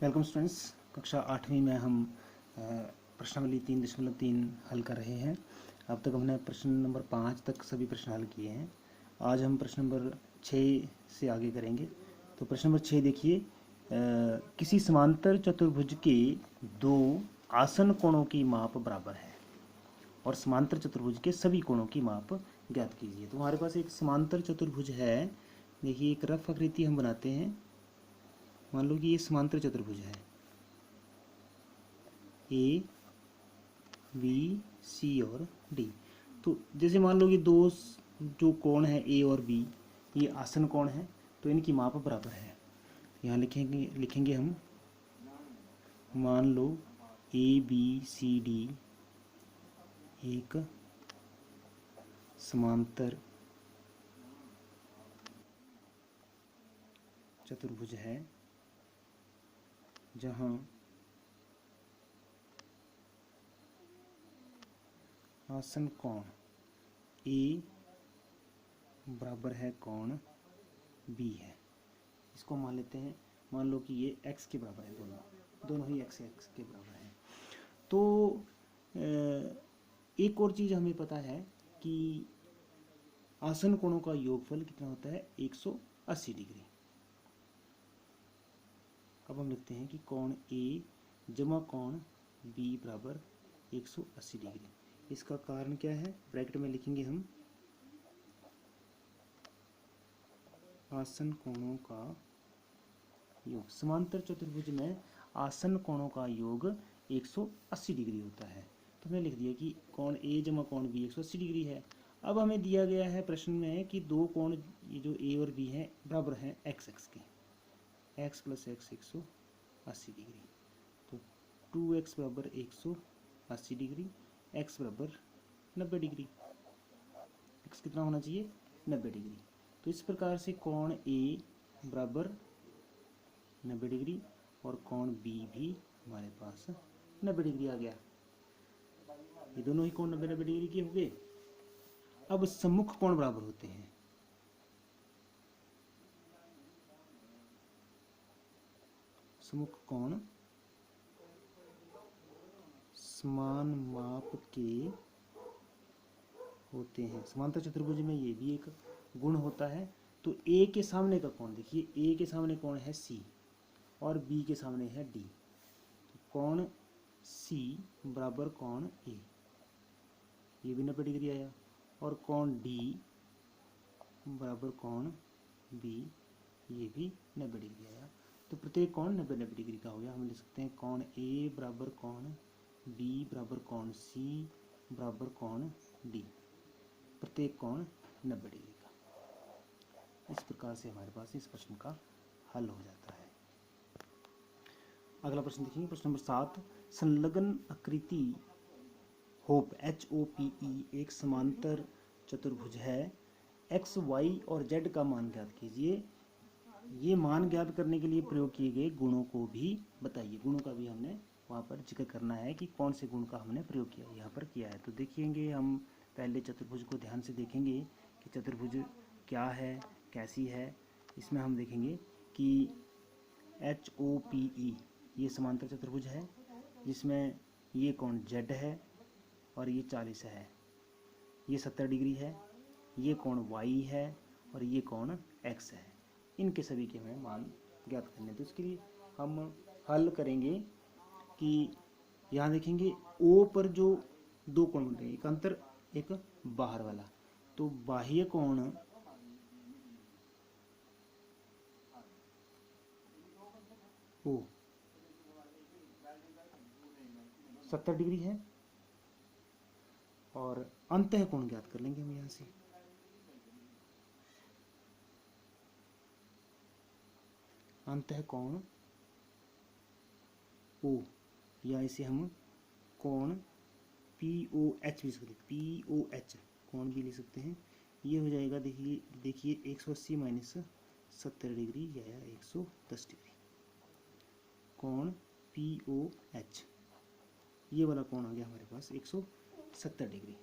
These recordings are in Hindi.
Welcome students. कक्षा 8वीं में हम प्रश्नावली 3.3 हल कर रहे हैं। अब तक हमने प्रश्न नंबर 5 तक सभी प्रश्न हल किए हैं। आज हम प्रश्न नंबर 6 से आगे करेंगे। तो प्रश्न नंबर 6 देखिए, किसी समांतर चतुर्भुज के दो आसन कोणों की माप बराबर है और समांतर चतुर्भुज के सभी कोणों की माप ज्ञात कीजिए। तो हमारे पास एक समांतर चतुर्भुज है। देखिए, एक रफ आकृति हम बनाते हैं। मान लो कि ये समांतर चतुर्भुज है, ए बी सी और डी। तो जैसे मान लो कि दो जो कोण है ए और बी, ये आसन कोण है, तो इनकी माप बराबर है। यहाँ लिखेंगे हम, मान लो ए बी सी डी एक समांतर चतुर्भुज है जहाँ आसन कोण ए बराबर है कोण बी है। इसको मान लेते हैं, मान लो कि ये x के बराबर है, दोनों ही x के बराबर है। तो एक और चीज़ हमें पता है कि आसन कोणों का योगफल कितना होता है, 180 डिग्री। अब हम लिखते हैं कि कोण ए जमा कोण बी बराबर 180 डिग्री। इसका कारण क्या है, ब्रैकेट में लिखेंगे हम, आसन कोणों का योग। समांतर चतुर्भुज में आसन कोणों का योग 180 डिग्री होता है। तो हमने लिख दिया कि कोण ए जमा कोण बी 180 डिग्री है। अब हमें दिया गया है प्रश्न में कि दो कोण ये जो ए और बी हैं बराबर हैं एक्स एक्स के, एक्स प्लस एक्स 180 डिग्री। तो 2x बराबर 180 डिग्री, x बराबर 90 डिग्री। x कितना होना चाहिए, 90 डिग्री। तो इस प्रकार से कोण ए बराबर 90 डिग्री और कोण बी भी हमारे पास 90 डिग्री आ गया। ये दोनों ही कोण 90-90 डिग्री के हो गए। अब सम्मुख कोण बराबर होते हैं। सम्मुख कोण समान माप के होते हैं। समांतर चतुर्भुज में ये भी एक गुण होता है। तो ए के सामने का कोण देखिए, ए के सामने कोण है सी और बी के सामने है डी। तो कोण सी बराबर कोण ए, ये भी 90 डिग्री आया। और कोण डी बराबर कोण बी, ये भी 90 डिग्री आया। तो प्रत्येक कोण 90-90 डिग्री का हो गया। हम लिख सकते हैं कोण ए बराबर कोण बी बराबर कोण सी बराबर कोण डी, प्रत्येक कोण 90 डिग्री का। इस प्रकार से हमारे पास इस प्रश्न का हल हो जाता है। अगला प्रश्न देखिए, प्रश्न नंबर 7। संलग्न आकृति होप HOPE एक समांतर चतुर्भुज है। x, y और z का मान ज्ञात कीजिए। ये मान ज्ञात करने के लिए प्रयोग किए गए गुणों को भी बताइए। गुणों का भी हमने वहाँ पर जिक्र करना है कि कौन से गुण का हमने प्रयोग किया, यहाँ पर किया है। तो देखेंगे हम पहले चतुर्भुज को ध्यान से देखेंगे कि चतुर्भुज क्या है, कैसी है। इसमें हम देखेंगे कि HOPE ये समांतर चतुर्भुज है जिसमें ये कोण Z है और ये 40 है, ये 70 डिग्री है, ये कोण Y है और ये कोण X है। इनके सभी के हमें मान ज्ञात करने। तो इसके लिए हम हल करेंगे कि यहाँ देखेंगे O पर जो दो कोण बन रहे हैं, एक अंतर एक बाहर वाला। तो बाह्य कोण O 70 डिग्री है और अंतः कोण ज्ञात कर लेंगे हम यहाँ से। अंतः कोण O, या इसे हम कोण POH भी सकते हैं, POH कोण भी ले सकते हैं। ये हो जाएगा, देखिए 180 माइनस 70 डिग्री या 110 डिग्री। कोण POH ये वाला कोण आ गया हमारे पास 170 डिग्री।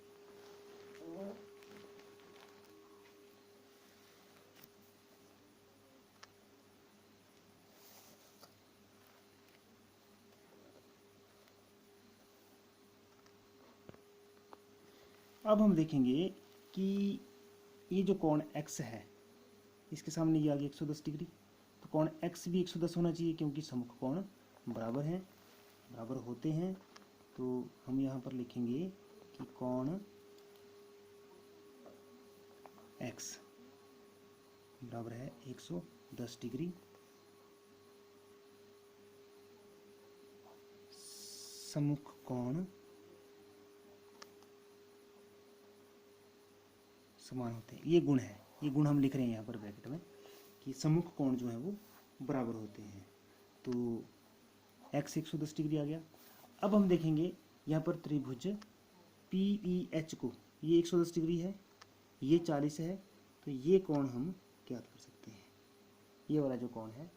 अब हम देखेंगे कि ये जो कोण x है इसके सामने ये आ गया 110 डिग्री, तो कोण x भी 110 होना चाहिए क्योंकि समुख कोण बराबर हैं, बराबर होते हैं। तो हम यहाँ पर लिखेंगे कि कोण x बराबर है 110 डिग्री समुख कोण समान होते हैं। ये गुण है, ये गुण हम लिख रहे हैं यहाँ पर ब्रैकेट में कि समुख कोण जो है वो बराबर होते हैं। तो x 110 डिग्री आ गया। अब हम देखेंगे यहाँ पर त्रिभुज PEH को, ये 110 डिग्री है, ये 40 है, तो ये कोण हम ज्ञात कर सकते हैं। ये वाला जो कोण है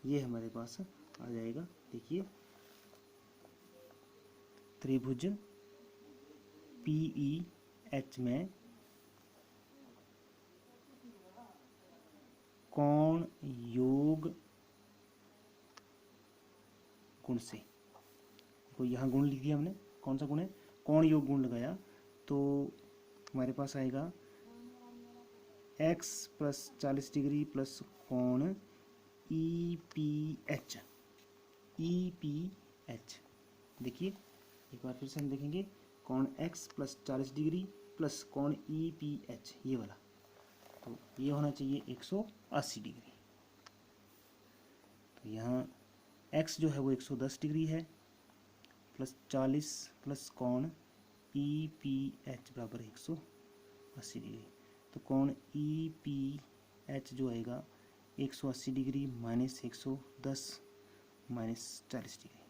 ये हमारे पास आ जाएगा। देखिए त्रिभुज PEH में कोण योग गुण से, देखो यहाँ गुण लिख दिया हमने, कौन सा गुण है, कोण योग गुण लगाया तो हमारे पास आएगा x प्लस 40 डिग्री प्लस कोण EPH। देखिए एक बार फिर से हम देखेंगे कोण x प्लस 40 डिग्री प्लस कोण EPH, ये वाला, तो ये होना चाहिए 180 डिग्री। तो यहाँ x जो है वो 110 डिग्री है प्लस 40 प्लस कोण EPH बराबर 180 डिग्री। तो कोण EPH जो आएगा 180 डिग्री माइनस 110 माइनस 40 डिग्री,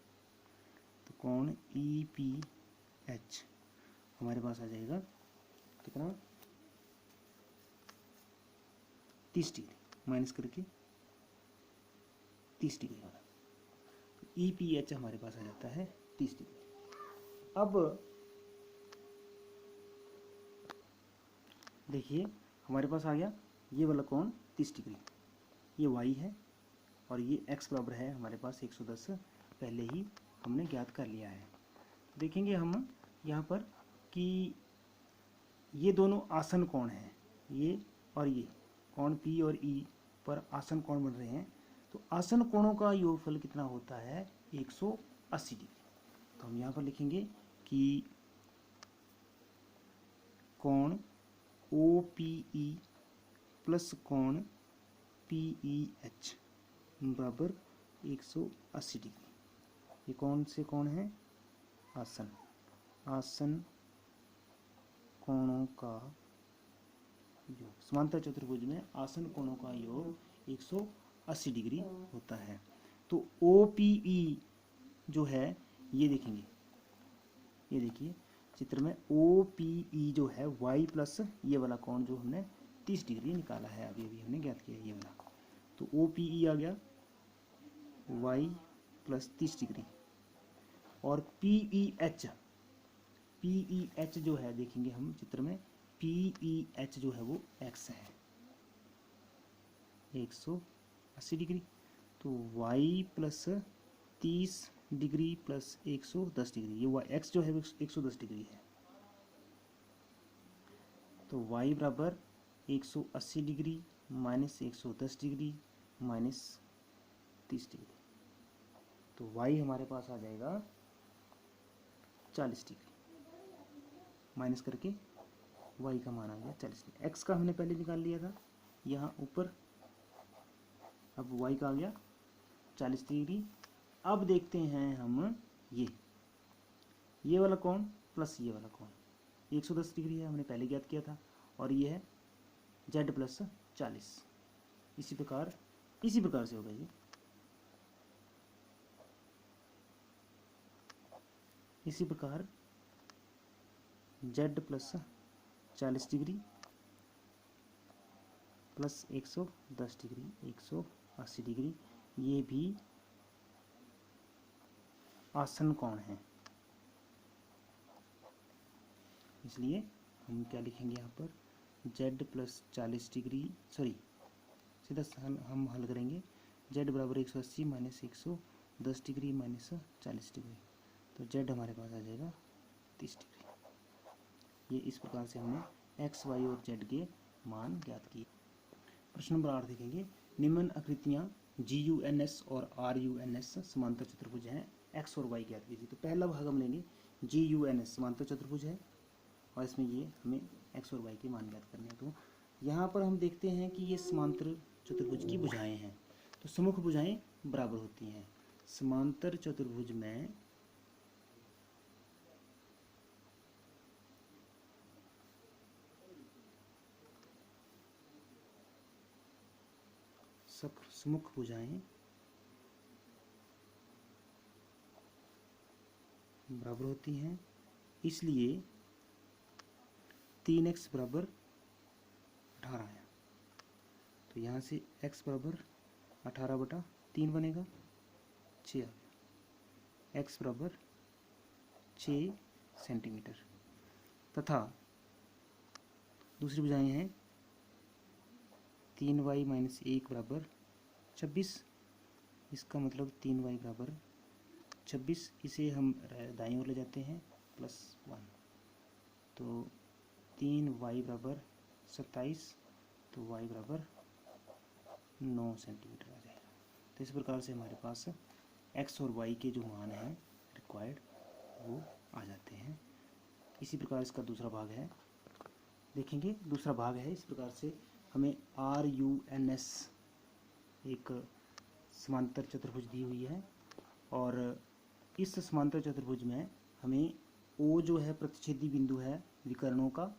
तो कोण EPH हमारे पास आ जाएगा कितना, 30 डिग्री माइनस करके 30 डिग्री वाला, तो EPH हमारे पास आ जाता है 30 डिग्री। अब देखिए हमारे पास आ गया ये वाला कोण 30 डिग्री, ये y है और ये x बराबर है हमारे पास 110, पहले ही हमने ज्ञात कर लिया है। देखेंगे हम यहाँ पर कि ये दोनों आसन कोण हैं, ये और ये कोण P और E पर आसन कोण बन रहे हैं, तो आसन कोणों का योगफल कितना होता है 180 डिग्री। तो हम यहाँ पर लिखेंगे कि कोण OPE प्लस कोण PEH बराबर 180 डिग्री। ये कौन से कोण है, आसन कोणों का योग, समांतर चतुर्भुज में आसन कोणों का योग 180 डिग्री होता है। तो OPE जो है ये देखेंगे, ये देखिए चित्र में OPE जो है y प्लस ये वाला कोण जो हमने 30 डिग्री निकाला है, अभी अभी हमने ज्ञात किया ये वाला, तो OPE आ गया y प्लस 30 डिग्री और PEH जो है देखेंगे हम चित्र में, PEH जो है वो x है 180 डिग्री, तो y plus 30 degree plus 110 degree, ये x जो है 110 डिग्री है, तो y बराबर 180 degree minus 110 degree minus 30 degree, तो y हमारे पास आ जाएगा 40 डिग्री, माइनस करके y का मान आ गया 40 डिग्री। x का हमने पहले निकाल लिया था यहाँ ऊपर, अब y का आ गया 40 डिग्री। अब देखते हैं हम ये वाला कोण प्लस ये वाला कोण 110 डिग्री है, हमने पहले ज्ञात किया था, और ये है z प्लस 40, इसी प्रकार से होगा ये, इसी प्रकार z plus 40 degree plus 110 degree 180 degree, ये भी आसन कोण है, इसलिए हम क्या लिखेंगे यहाँ पर z प्लस 40 डिग्री, सॉरी सीधा हम हल करेंगे, z बराबर 180 माइनस 110 डिग्री माइनस 40 डिग्री, तो z हमारे पास आ जाएगा 30 डिग्री। ये इस प्रकार से हमने एक्स वाई और जेड के मान ज्ञात किए। प्रश्न नंबर 8 देखेंगे, निम्न आकृतियाँ GUNS और RUNS समांतर चतुर्भुज हैं, एक्स और वाई ज्ञात कीजिए। तो पहला भाग हम लेंगे GUNS समांतर चतुर्भुज है और इसमें ये हमें एक्स और वाई के मान ज्ञात करने हैं। तो यहाँ पर हम देखते हैं कि ये समांतर चतुर्भुज की भुजाएं हैं, तो सम्मुख भुजाएं बराबर होती हैं। समांतर चतुर्भुज में सम्मुख भुजाएं बराबर होती हैं, इसलिए 3x बराबर 18 है। तो यहाँ से x बराबर 18/3 बनेगा, 6 आ गया। x बराबर 6 सेंटीमीटर तथा दूसरी भुजाएं हैं 3y - 1 बराबर 26। इसका मतलब 3y बराबर 26, इसे हम दाईं ओर ले जाते हैं +1, तो 3y बराबर 27, तो y बराबर 9 सेंटीमीटर आ जाएगा। तो इस प्रकार से हमारे पास x और y के जो मान हैं रिक्वायर्ड वो आ जाते हैं। इसी प्रकार इसका दूसरा भाग है, देखेंगे दूसरा भाग है। इस प्रकार से हमें RUNS एक समांतर चतुर्भुज दी हुई है और इस समांतर चतुर्भुज में हमें O जो है प्रतिच्छेदी बिंदु है विकर्णों का,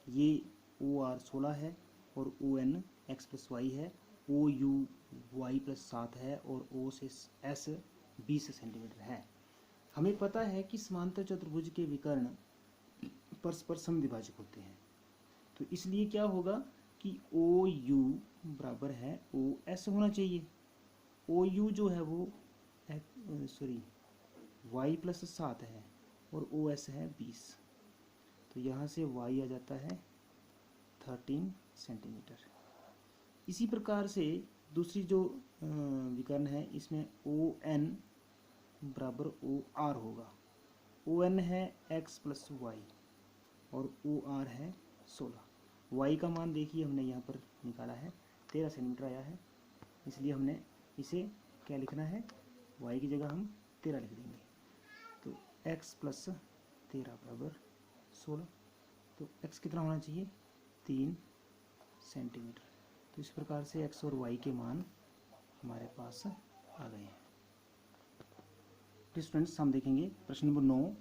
ये OR 16 है और ON x + y है, OU y + 7 है और O से S 20 सेंटीमीटर है। हमें पता है कि समांतर चतुर्भुज के विकर्ण परस्पर समद्विभाजक होते हैं, तो इसलिए क्या होगा कि OU बराबर है OS होना चाहिए। OU जो है वो y + 7 है और OS है 20, तो यहाँ से y आ जाता है 13 सेंटीमीटर। इसी प्रकार से दूसरी जो विकर्ण है इसमें ON बराबर OR होगा। ON है x + y और OR है 16। y का मान देखिए हमने यहाँ पर निकाला है 13 सेंटीमीटर आया है, इसलिए हमने इसे क्या लिखना है, y की जगह हम 13 लिख देंगे। तो x + 13 बराबर 16, तो x कितना होना चाहिए, 3 सेंटीमीटर। तो इस प्रकार से x और y के मान हमारे पास आ गए हैं। स्टूडेंट्स हम देखेंगे प्रश्न नंबर 9,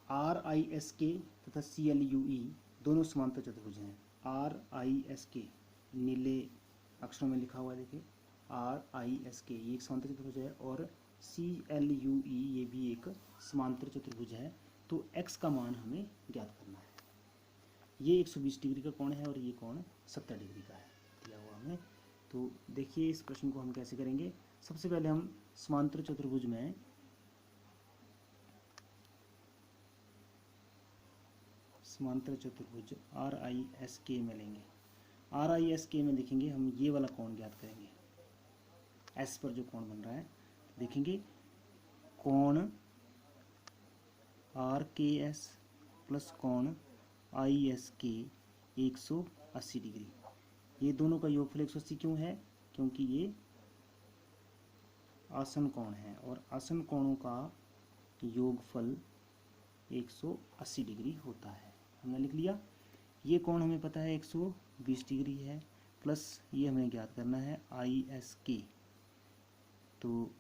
RISK तथा CLUE दोनों समांतर चतुर्भुज हैं। RISK नीले अक्षरों में लिखा हुआ है, देखिए RISK ये एक समांतर चतुर्भुज है और CLUE ये भी एक समांतर चतुर्भुज है। तो x का मान हमें ज्ञात करना है। ये 120 डिग्री का कोण है और ये कोण 70 डिग्री का है दिया हुआ हमें। तो देखिए इस प्रश्न को हम कैसे करेंगे। सबसे पहले हम समांतर चतुर्भुज में RISK में लेंगे। RISK में देखेंगे हम ये वाला कोण ज्ञात करेंगे, S पर जो कोण बन रहा है देखेंगे, कोण RKS प्लस कोण ISK 180 डिग्री। ये दोनों का योगफल 180 क्यों है, क्योंकि ये आसन कोण है और आसन कोणों का योगफल 180 डिग्री होता है। हमने लिख लिया। ये कोण हमें पता है 120 डिग्री है, प्लस ये हमें ज्ञात करना है ISK, तो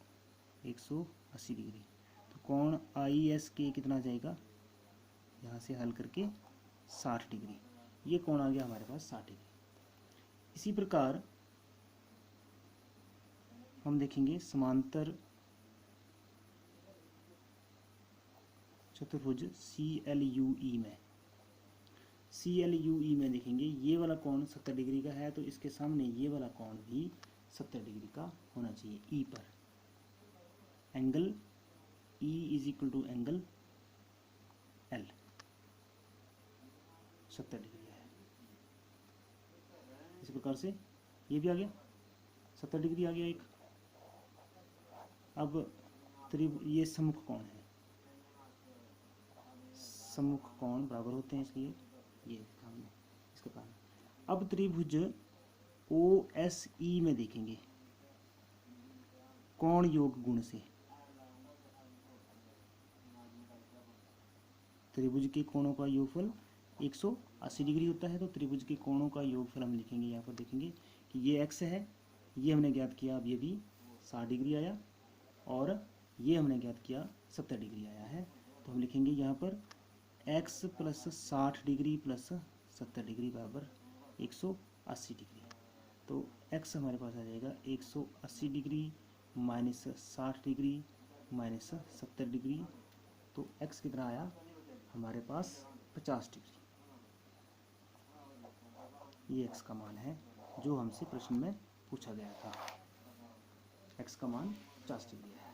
180 डिग्री। तो कोण ISK कितना आ जाएगा, यहाँ से हल करके 60 डिग्री। ये कोण आ गया हमारे पास 60 डिग्री। इसी प्रकार हम देखेंगे समांतर चतुर्भुज CLUE में देखेंगे ये वाला कोण 70 डिग्री का है, तो इसके सामने ये वाला कोण भी 70 डिग्री का होना चाहिए। E पर angle E = angle L 70 degree है। इस प्रकार से ये भी आ गया 70 डिग्री आ गया एक। अब ये सम्मुख कोण है, सम्मुख कोण बराबर होते हैं, इसलिए ये हमने इसके कारण। अब त्रिभुज OSE में देखेंगे कोण योग गुण से। त्रिभुज के कोणों का योगफल 180 डिग्री होता है, तो त्रिभुज के कोणों का योगफल हम लिखेंगे, यहाँ पर देखेंगे कि ये x है, ये हमने ज्ञात किया, अब ये भी 60 डिग्री आया, और ये हमने ज्ञात किया 70 डिग्री आया है। तो हम लिखेंगे यहाँ पर x plus 60 degree plus 70 degree बराबर 180 डिग्री। तो x हमारे पास आ जाएगा 180 degree minus 60 degree minus 70 degree, तो x कितना आया हमारे पास 50 डिग्री। ये x का मान है जो हमसे प्रश्न में पूछा गया था, x का मान 50 डिग्री है।